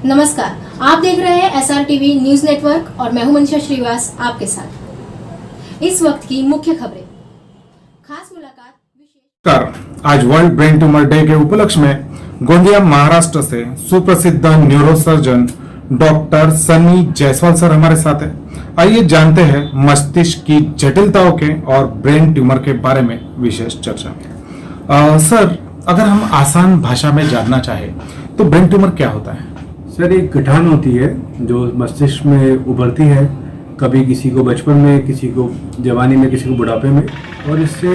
नमस्कार, आप देख रहे हैं SR टीवी न्यूज नेटवर्क और मैं हूं मनीषा श्रीवास आपके साथ। इस वक्त की मुख्य खबरें, खास मुलाकात विशेष। आज वर्ल्ड ब्रेन ट्यूमर डे के उपलक्ष्य में गोंदिया महाराष्ट्र से सुप्रसिद्ध neurosurgeon doctor Sunny Jaiswal sir हमारे साथ है। आइए जानते हैं मस्तिष्क की जटिलताओं के और ब्रेन ट्यूमर के बारे में विशेष चर्चा। सर, अगर हम आसान भाषा में जानना चाहें तो ब्रेन ट्यूमर क्या होता है? सर, एक गठान होती है जो मस्तिष्क में उभरती है, कभी किसी को बचपन में, किसी को जवानी में, किसी को बुढ़ापे में, और इससे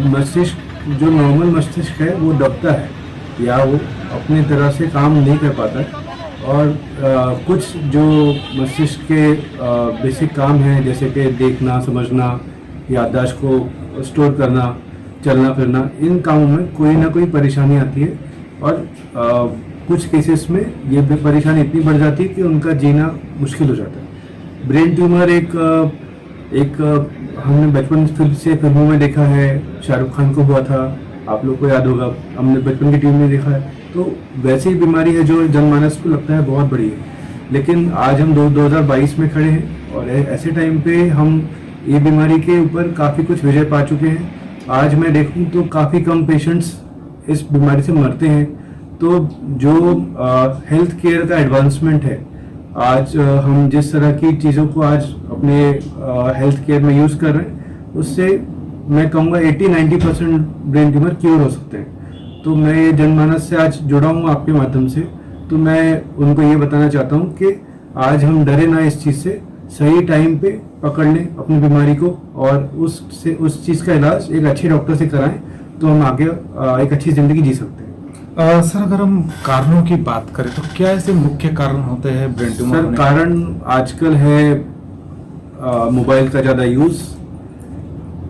मस्तिष्क जो नॉर्मल मस्तिष्क है वो दबता है या वो अपनी तरह से काम नहीं कर पाता है। और कुछ जो मस्तिष्क के बेसिक काम हैं, जैसे कि देखना, समझना, याददाश्त को स्टोर करना, चलना फिरना, इन कामों में कोई ना कोई परेशानी आती है। और कुछ केसेस में ये परेशानी इतनी बढ़ जाती है कि उनका जीना मुश्किल हो जाता है। ब्रेन ट्यूमर एक हमने बचपन से फिल्मों में देखा है, शाहरुख खान को हुआ था, आप लोग को याद होगा, हमने बचपन की टीवी में देखा है। तो वैसी ही बीमारी है जो जनमानस को लगता है बहुत बड़ी है, लेकिन आज हम 2022 में खड़े हैं और ऐसे टाइम पे हम ये बीमारी के ऊपर काफ़ी कुछ विजय पा चुके हैं। आज मैं देखूं तो काफ़ी कम पेशेंट्स इस बीमारी से मरते हैं। तो जो हेल्थ केयर का एडवांसमेंट है, आज हम जिस तरह की चीज़ों को आज अपने हेल्थ केयर में यूज़ कर रहे हैं, उससे मैं कहूँगा 80-90% ब्रेन ट्यूमर क्योर हो सकते हैं। तो मैं ये जनमानस से आज जुड़ा हूँ आपके माध्यम से, तो मैं उनको ये बताना चाहता हूँ कि आज हम डरे ना इस चीज़ से, सही टाइम पे पकड़ लें अपनी बीमारी को और उस चीज़ का इलाज एक अच्छे डॉक्टर से कराएं, तो हम आगे एक अच्छी ज़िंदगी जी सकते हैं। सर, अगर हम कारणों की बात करें तो क्या ऐसे मुख्य कारण होते हैं ब्रेन ट्यूमर? सर, कारण आजकल है मोबाइल का ज़्यादा यूज़,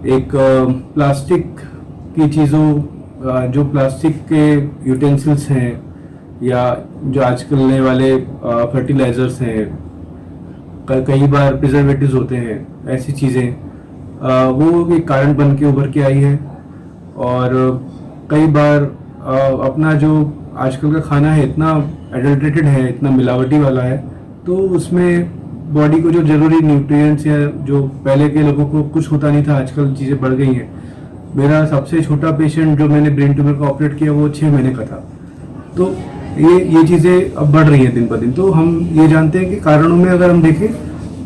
एक प्लास्टिक की चीज़ों, जो प्लास्टिक के यूटेंसिल्स हैं या जो आजकल नए वाले फर्टिलाइजर्स हैं, कई बार प्रिजर्वेटिव्स होते हैं, ऐसी चीज़ें वो एक कारण बन के उभर के आई है। और कई बार अपना जो आजकल का खाना है इतना एडल्ट्रेटेड है, इतना मिलावटी वाला है, तो उसमें बॉडी को जो ज़रूरी न्यूट्रिएंट्स या जो पहले के लोगों को कुछ होता नहीं था, आजकल चीज़ें बढ़ गई हैं। मेरा सबसे छोटा पेशेंट जो मैंने ब्रेन ट्यूमर का ऑपरेट किया वो 6 महीने का था। तो ये चीज़ें अब बढ़ रही हैं दिन पर दिन। तो हम ये जानते हैं कि कारणों में अगर हम देखें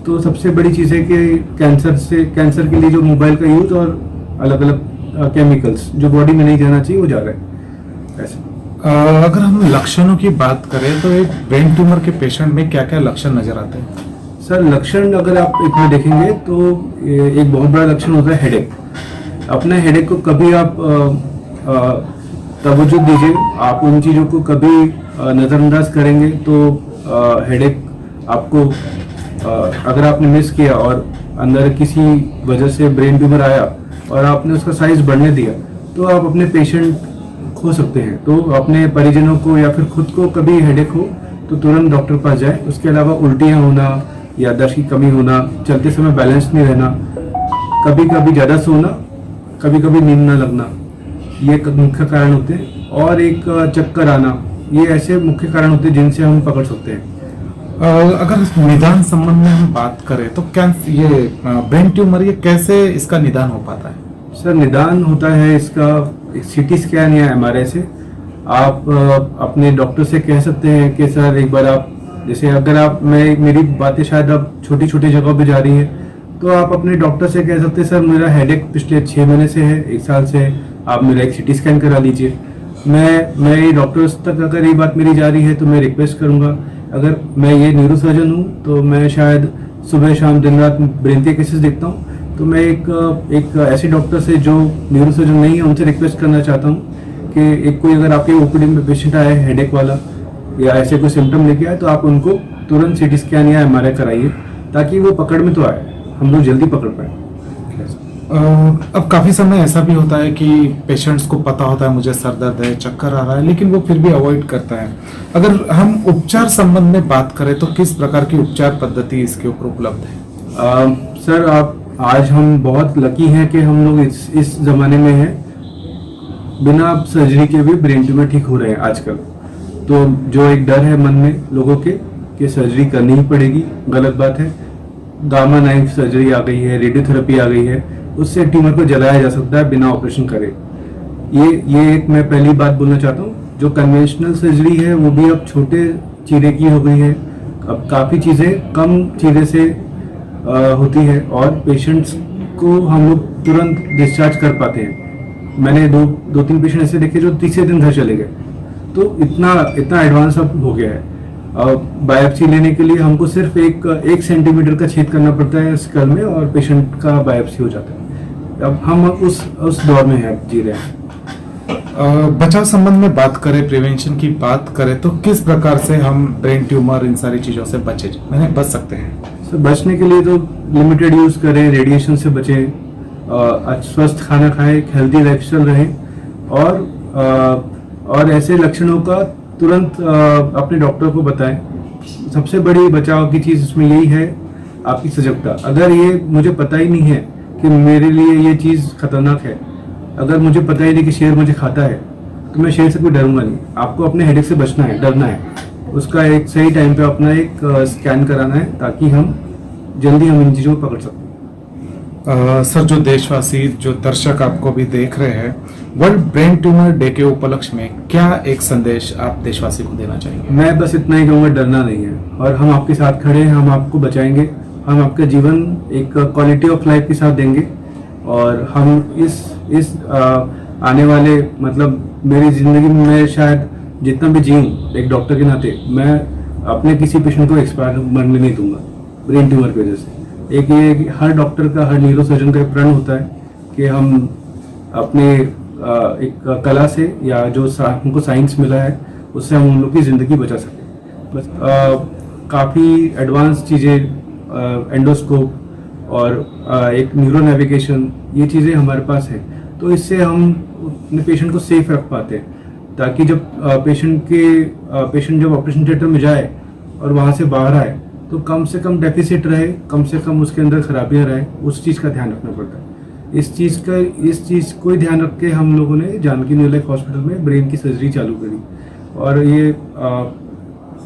तो सबसे बड़ी चीज़ है कि कैंसर के लिए जो मोबाइल का यूज़ और अलग अलग केमिकल्स जो बॉडी में नहीं जाना चाहिए वो जा रहे हैं। अगर हम लक्षणों की बात करें तो एक ब्रेन ट्यूमर के पेशेंट में क्या क्या लक्षण नजर आते हैं? सर, लक्षण अगर आप इसमें देखेंगे तो एक बहुत बड़ा लक्षण होता है हेडेक। अपने हेडेक को कभी आप तवज्जो दीजिए, आप उन चीज़ों को कभी नज़रअंदाज करेंगे तो हेडेक आपको अगर आपने मिस किया और अंदर किसी वजह से ब्रेन ट्यूमर आया और आपने उसका साइज बढ़ने दिया तो आप अपने पेशेंट खो सकते हैं। तो अपने परिजनों को या फिर खुद को कभी हेडेक हो तो तुरंत डॉक्टर पास जाए। उसके अलावा उल्टियाँ होना, याददाश्त की कमी होना, चलते समय बैलेंस नहीं रहना, कभी कभी ज़्यादा सोना, कभी कभी नींद ना लगना, ये मुख्य कारण होते हैं। और एक चक्कर आना, ये ऐसे मुख्य कारण होते हैं जिनसे हम पकड़ सकते हैं। अगर निदान संबंध में हम बात करें तो क्या ये ब्रेन ट्यूमर ये कैसे इसका निदान हो पाता है? सर, निदान होता है इसका CT स्कैन या MRI से। आप अपने डॉक्टर से कह सकते हैं कि सर एक बार आप, जैसे अगर आप मेरी बातें शायद अब छोटी छोटी जगहों पे जा रही है, तो आप अपने डॉक्टर से कह सकते हैं सर मेरा हेडेक पिछले 6 महीने से है, 1 साल से है, आप मेरा एक CT स्कैन करा लीजिए। मैं डॉक्टर्स तक अगर ये बात मेरी जा रही है तो मैं रिक्वेस्ट करूँगा, अगर मैं ये न्यूरोसर्जन हूँ तो मैं शायद सुबह शाम दिन रात ब्रेन के केसेस देखता हूँ, तो मैं एक ऐसे डॉक्टर से जो न्यूरोसर्जन नहीं है उनसे रिक्वेस्ट करना चाहता हूँ कि एक कोई अगर आपके OPD में पेशेंट आए हेडेक वाला या ऐसे कोई सिम्टम लेके आए तो आप उनको तुरंत CT स्कैन या MRI कराइए, ताकि वो पकड़ में तो आए, हम लोग जल्दी पकड़ पाए। अब काफ़ी समय ऐसा भी होता है कि पेशेंट्स को पता होता है मुझे सर दर्द है, चक्कर आ रहा है, लेकिन वो फिर भी अवॉइड करता है। अगर हम उपचार संबंध में बात करें तो किस प्रकार की उपचार पद्धति इसके ऊपर उपलब्ध है? सर, आज हम बहुत लकी हैं कि हम लोग इस ज़माने में हैं, बिना सर्जरी के भी ब्रेन ट्यूमर ठीक हो रहे हैं आजकल। तो जो एक डर है मन में लोगों के कि सर्जरी करनी ही पड़ेगी, गलत बात है। गामा नाइफ सर्जरी आ गई है, रेडियोथेरेपी आ गई है, उससे ट्यूमर को जलाया जा सकता है बिना ऑपरेशन करे। ये एक मैं पहली बात बोलना चाहता हूँ। जो कन्वेंशनल सर्जरी है वो भी अब छोटे चीरे की हो गई है। अब काफ़ी चीज़ें कम चीरे से होती है और पेशेंट्स को हम लोग तुरंत डिस्चार्ज कर पाते हैं। मैंने दो तीन पेशेंट ऐसे देखे जो तीसरे दिन घर चले गए। तो इतना एडवांस अब हो गया है। बायोप्सी लेने के लिए हमको सिर्फ एक सेंटीमीटर का छेद करना पड़ता है स्कल में और पेशेंट का बायोप्सी हो जाता है। अब हम उस दौर में जी रहे हैं। बचाव संबंध में बात करें, प्रिवेंशन की बात करें, तो किस प्रकार से हम ब्रेन ट्यूमर इन सारी चीजों से बच सकते हैं? सर, बचने के लिए तो लिमिटेड यूज करें, रेडिएशन से बचें, स्वस्थ खाना खाएं, हेल्दी लाइफस्टाइल रहें और ऐसे लक्षणों का तुरंत अपने डॉक्टर को बताएं। सबसे बड़ी बचाव की चीज़ इसमें यही है आपकी सजगता। अगर ये मुझे पता ही नहीं है कि मेरे लिए ये चीज़ खतरनाक है, अगर मुझे पता ही नहीं कि शेर मुझे खाता है, तो मैं शेर से कोई डरूंगा नहीं। आपको अपने हेडेक से बचना है, डरना है। उसका एक सही टाइम पे अपना एक स्कैन कराना है ताकि हम जल्दी इन चीज़ों को पकड़ सकें। सर, जो देशवासी, जो दर्शक आपको भी देख रहे हैं, वर्ल्ड ब्रेन ट्यूमर डे के उपलक्ष्य में क्या एक संदेश आप देशवासी को देना चाहेंगे? मैं बस इतना ही कहूँगा, डरना नहीं है और हम आपके साथ खड़े हैं। हम आपको बचाएंगे, हम आपका जीवन एक क्वालिटी ऑफ लाइफ के साथ देंगे और हम इस आने वाले मतलब मेरी ज़िंदगी में मैं शायद जितना भी जीऊँ एक डॉक्टर के नाते, मैं अपने किसी पेशेंट को एक्सपायर मरने नहीं दूंगा ब्रेन ट्यूमर की वजह से। ये हर डॉक्टर का, हर न्यूरो सर्जन का प्रण होता है कि हम अपने एक कला से या जो हमको साइंस मिला है उससे हम उन लोग की ज़िंदगी बचा सकें। बस काफ़ी एडवांस चीज़ें, एंडोस्कोप और एक न्यूरो नेविगेशन, ये चीज़ें हमारे पास है। तो इससे हम अपने पेशेंट को सेफ रख पाते हैं ताकि जब पेशेंट जब ऑपरेशन थिएटर में जाए और वहाँ से बाहर आए तो कम से कम डेफिसिट रहे, कम से कम उसके अंदर खराबियां रहे। उस चीज़ का ध्यान रखना पड़ता है। इस चीज़ को ही ध्यान रख के हम लोगों ने जानकी न्यू लाइफ हॉस्पिटल में ब्रेन की सर्जरी चालू करी और ये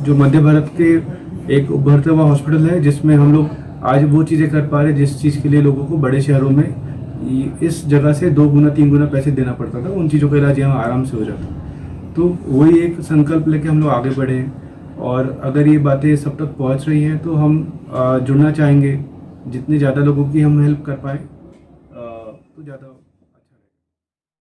जो मध्य भारत के एक उभरता हुआ हॉस्पिटल है जिसमें हम लोग आज वो चीज़ें कर पा रहे जिस चीज़ के लिए लोगों को बड़े शहरों में इस जगह से 2 गुना 3 गुना पैसे देना पड़ता था। उन चीज़ों का इलाज यहाँ आराम से हो जाता। तो वही एक संकल्प लेके हम लोग आगे बढ़े हैं और अगर ये बातें सब तक पहुंच रही हैं तो हम जुड़ना चाहेंगे। जितने ज़्यादा लोगों की हम हेल्प कर पाए तो ज़्यादा